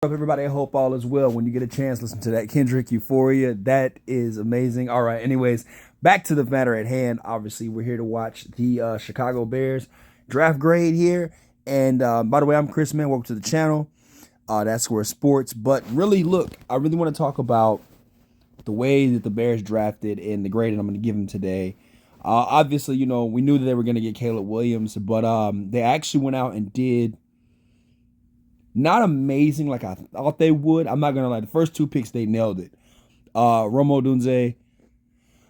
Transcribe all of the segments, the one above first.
Up, everybody? I hope all is well. When you get a chance, listen to that Kendrick Euphoria. That is amazing. All right. Anyways, back to the matter at hand. Obviously, we're here to watch the Chicago Bears draft grade here. And by the way, I'm Chris, man. Welcome to the channel. That's Square Sports. But really, look, I really want to talk about the way that the Bears drafted and the grade that I'm going to give them today. Obviously, we knew that they were going to get Caleb Williams, but they actually went out and did not amazing like I thought they would. I'm not gonna lie. The first two picks, they nailed it. Rome Odunze,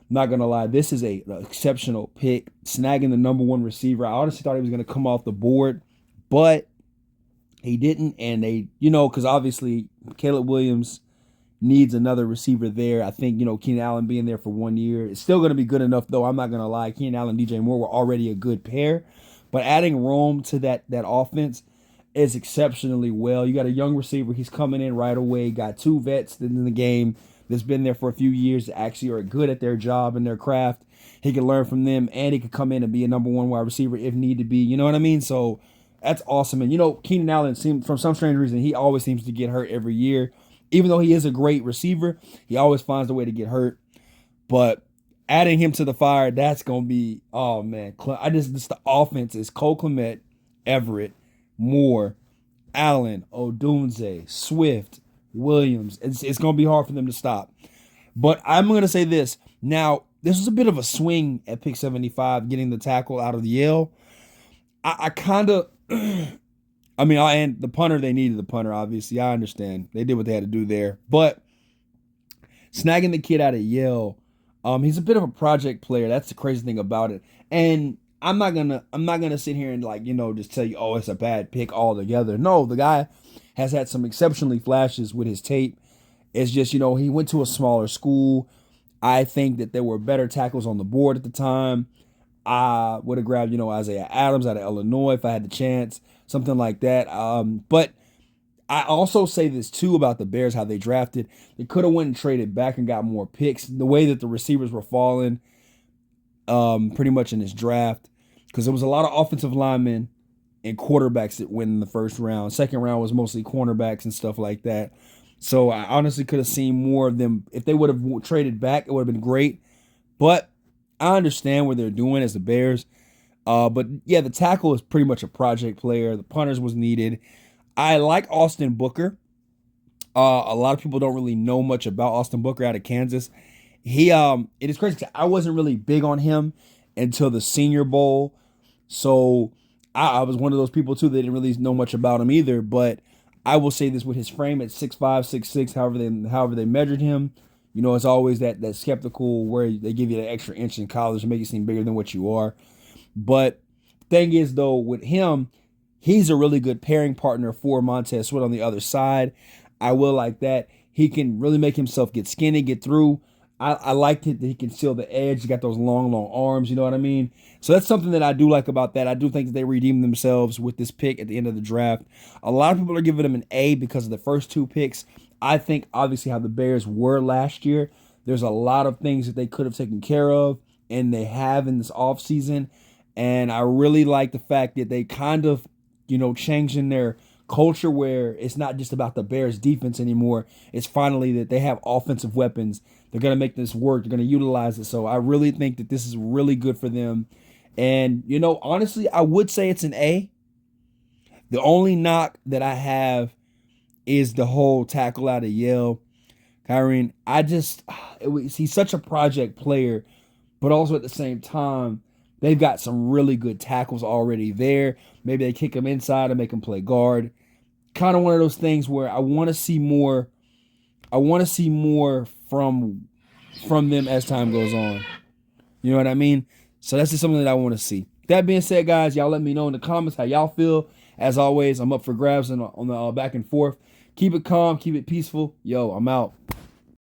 not gonna lie, this is an exceptional pick. Snagging the number one receiver. I honestly thought he was gonna come off the board, but he didn't. And they, because obviously Caleb Williams needs another receiver there. I think, Keenan Allen being there for 1 year, it's still gonna be good enough though. I'm not gonna lie. Keenan Allen and DJ Moore were already a good pair, but adding Rome to that offense is exceptionally well. You got a young receiver. He's coming in right away. Got two vets in the game that's been there for a few years that actually are good at their job and their craft. He can learn from them, and he could come in and be a number one wide receiver if need to be. You know what I mean? So that's awesome. And, Keenan Allen, from some strange reason, he always seems to get hurt every year. Even though he is a great receiver, he always finds a way to get hurt. But adding him to the fire, that's going to be, oh, man. The offense is Cole Kmet, Everett, Moore, Allen, Odunze, Swift, Williams. It's going to be hard for them to stop. But I'm going to say this. Now, this was a bit of a swing at pick 75, getting the tackle out of Yale. I kind of, and the punter, they needed the punter, obviously. I understand. They did what they had to do there. But snagging the kid out of Yale, he's a bit of a project player. That's the crazy thing about it. And I'm not gonna sit here and just tell you, oh, it's a bad pick altogether. No, the guy has had some exceptionally flashes with his tape. It's just, he went to a smaller school. I think that there were better tackles on the board at the time. I would have grabbed, Isaiah Adams out of Illinois if I had the chance, something like that. But I also say this too about the Bears, how they drafted. They could have went and traded back and got more picks. The way that the receivers were falling, pretty much in this draft, because there was a lot of offensive linemen and quarterbacks that went in the first round. Second round was mostly cornerbacks and stuff like that. So I honestly could have seen more of them. If they would have traded back, it would have been great. But I understand what they're doing as the Bears. But yeah, the tackle is pretty much a project player. The punters was needed. I like Austin Booker. A lot of people don't really know much about Austin Booker out of Kansas. It is crazy because I wasn't really big on him until the Senior Bowl. So I was one of those people too that didn't really know much about him either. But I will say this, with his frame at 6'5", 6'6", however they measured him, it's always that skeptical where they give you that extra inch in college to make you seem bigger than what you are. But the thing is, though, with him, he's a really good pairing partner for Montez Sweat on the other side. I will like that. He can really make himself get skinny, get through. I liked it that he can seal the edge. He got those long arms, you know what I mean? So that's something that I do like about that. I do think that they redeemed themselves with this pick at the end of the draft. A lot of people are giving them an A because of the first two picks. I think, obviously, how the Bears were last year, there's a lot of things that they could have taken care of, and they have in this offseason. And I really like the fact that they kind of, changing their culture where it's not just about the Bears defense anymore. It's finally that they have offensive weapons. They're going to make this work. They're going to utilize it. So I really think that this is really good for them. And, honestly, I would say it's an A. The only knock that I have is the whole tackle out of Yale. Kyren, he's such a project player, but also at the same time, they've got some really good tackles already there. Maybe they kick him inside and make him play guard. Kind of one of those things where I want to see more. I want to see more from them as time goes on. You know what I mean? So that's just something that I want to see. That being said, guys, y'all let me know in the comments how y'all feel. As always, I'm up for grabs on the back and forth. Keep it calm, keep it peaceful. Yo, I'm out.